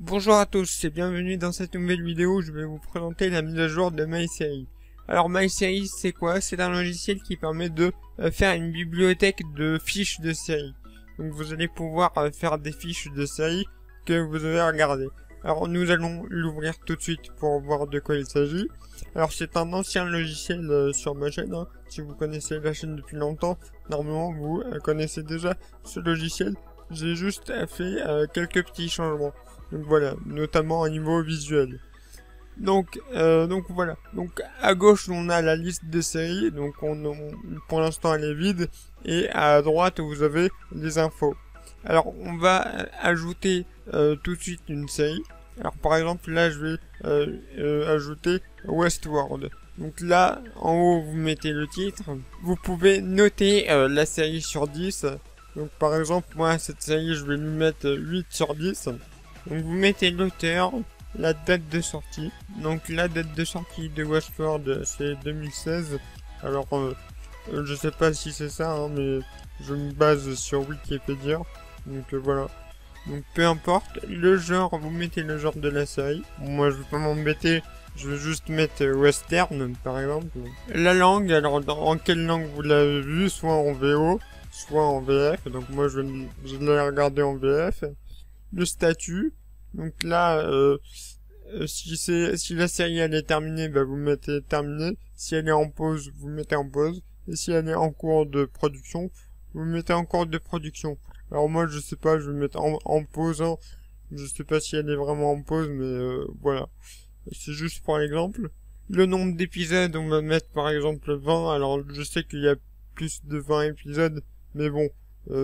Bonjour à tous et bienvenue dans cette nouvelle vidéo où je vais vous présenter la mise à jour de MySeries. Alors MySeries c'est quoi? C'est un logiciel qui permet de faire une bibliothèque de fiches de séries. Donc vous allez pouvoir faire des fiches de séries que vous avez regardées. Alors nous allons l'ouvrir tout de suite pour voir de quoi il s'agit. Alors c'est un ancien logiciel sur ma chaîne, hein. Si vous connaissez la chaîne depuis longtemps, normalement vous connaissez déjà ce logiciel. J'ai juste fait quelques petits changements. Donc voilà, notamment au niveau visuel. Donc voilà. Donc à gauche on a la liste des séries. Donc pour l'instant elle est vide. Et à droite vous avez les infos. Alors on va ajouter tout de suite une série. Alors par exemple là je vais ajouter Westworld. Donc là en haut vous mettez le titre. Vous pouvez noter la série sur 10. Donc par exemple moi cette série je vais lui mettre 8 sur 10. Donc vous mettez l'auteur, la date de sortie. Donc la date de sortie de Westworld c'est 2016. Alors je sais pas si c'est ça, hein, mais je me base sur Wikipédia. Donc voilà. Donc peu importe. Le genre, vous mettez le genre de la série. Moi je vais pas m'embêter. Je vais juste mettre western par exemple. La langue, alors en quelle langue vous l'avez vu? Soit en VO, soit en VF. Donc moi je l'ai regardé en VF. Le statut, donc là si la série elle est terminée, bah vous mettez terminé. Si elle est en pause, vous mettez en pause. Et si elle est en cours de production, vous mettez en cours de production. Alors moi je sais pas, je vais mettre en pause, hein. Je sais pas si elle est vraiment en pause, mais voilà, c'est juste pour l'exemple. Le nombre d'épisodes, on va mettre par exemple 20. Alors je sais qu'il y a plus de 20 épisodes, mais bon,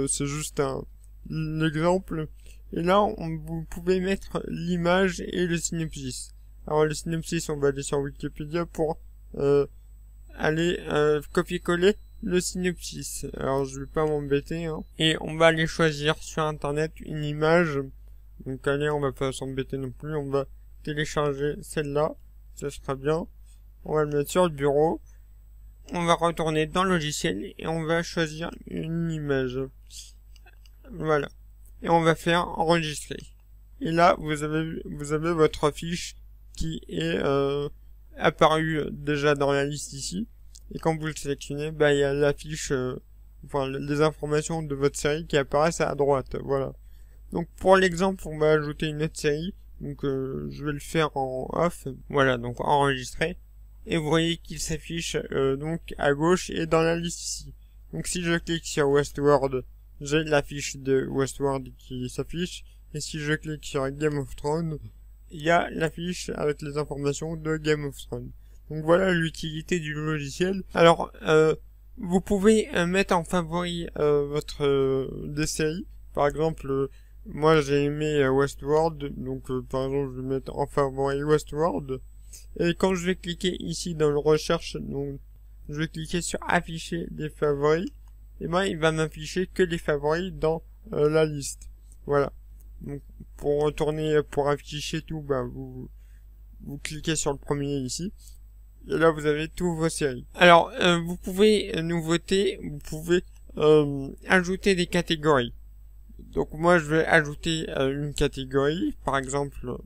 c'est juste l'exemple. Et là, vous pouvez mettre l'image et le synopsis. Alors le synopsis, on va aller sur Wikipédia pour aller copier-coller le synopsis. Alors je vais pas m'embêter, hein. Et on va aller choisir sur internet une image. Donc allez, on va pas s'embêter non plus, on va télécharger celle-là, ça sera bien. On va le mettre sur le bureau. On va retourner dans le logiciel et on va choisir une image. Voilà. Et on va faire enregistrer. Et là, vous avez votre fiche qui est apparue déjà dans la liste ici. Et quand vous le sélectionnez, bah il y a la fiche, enfin les informations de votre série qui apparaissent à droite. Voilà. Donc pour l'exemple, on va ajouter une autre série. Donc je vais le faire en off. Voilà, donc enregistrer. Et vous voyez qu'il s'affiche donc à gauche et dans la liste ici. Donc si je clique sur Westworld, j'ai la fiche de Westworld qui s'affiche. Et si je clique sur Game of Thrones, il y a la fiche avec les informations de Game of Thrones. Donc voilà l'utilité du logiciel. Alors vous pouvez mettre en favori des séries. Par exemple, moi j'ai aimé Westworld, donc par exemple je vais mettre en favori Westworld. Et quand je vais cliquer ici dans le recherche, donc je vais cliquer sur afficher des favoris. Et ben il va m'afficher que les favoris dans la liste. Voilà. Donc pour retourner, pour afficher tout, bah vous cliquez sur le premier ici. Et là vous avez tous vos séries. Alors vous pouvez nouveauté, vous pouvez ajouter des catégories. Donc moi je vais ajouter une catégorie, par exemple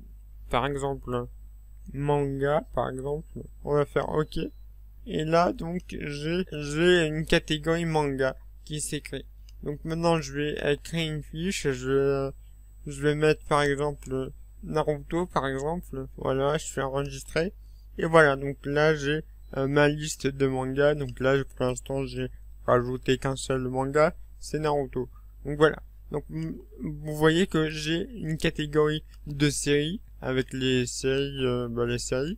manga, par exemple. On va faire OK. Et là donc j'ai une catégorie manga qui s'est créée. Donc maintenant je vais créer une fiche, je vais mettre par exemple Naruto par exemple. Voilà, je fais enregistrer. Et voilà, donc là j'ai ma liste de mangas. Donc là pour l'instant j'ai rajouté qu'un seul manga, c'est Naruto. Donc voilà. Donc vous voyez que j'ai une catégorie de séries avec les séries, les séries,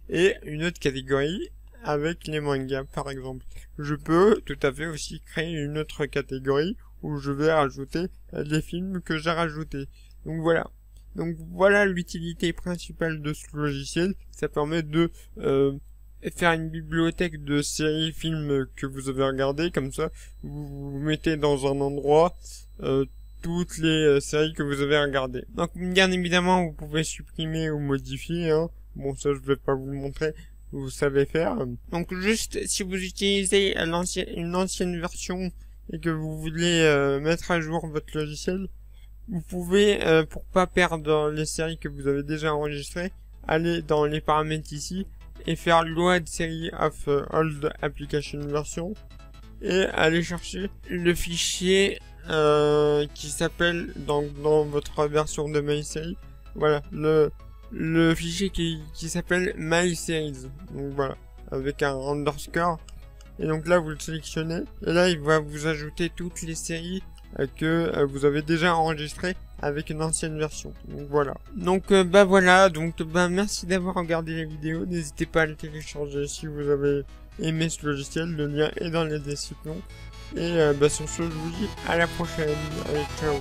et une autre catégorie avec les mangas par exemple. Je peux tout à fait aussi créer une autre catégorie où je vais rajouter les films que j'ai rajoutés. Donc voilà. Donc voilà l'utilité principale de ce logiciel. Ça permet de faire une bibliothèque de séries, films que vous avez regardés. Comme ça, vous mettez dans un endroit toutes les séries que vous avez regardées. Donc bien évidemment, vous pouvez supprimer ou modifier, hein. Bon, ça je vais pas vous le montrer, vous savez faire. Donc juste si vous utilisez une ancienne version et que vous voulez mettre à jour votre logiciel, vous pouvez, pour pas perdre les séries que vous avez déjà enregistrées, aller dans les paramètres ici et faire load series of old application version et aller chercher le fichier qui s'appelle dans votre version de MySeries, voilà, le fichier qui s'appelle MySeries, donc voilà, avec un underscore, et donc là vous le sélectionnez, et là il va vous ajouter toutes les séries que vous avez déjà enregistrées avec une ancienne version, donc voilà. Donc bah voilà, donc bah merci d'avoir regardé la vidéo, n'hésitez pas à le télécharger si vous avez aimé ce logiciel, le lien est dans la description. Et bah sur ce, je vous dis à la prochaine. Allez, ciao.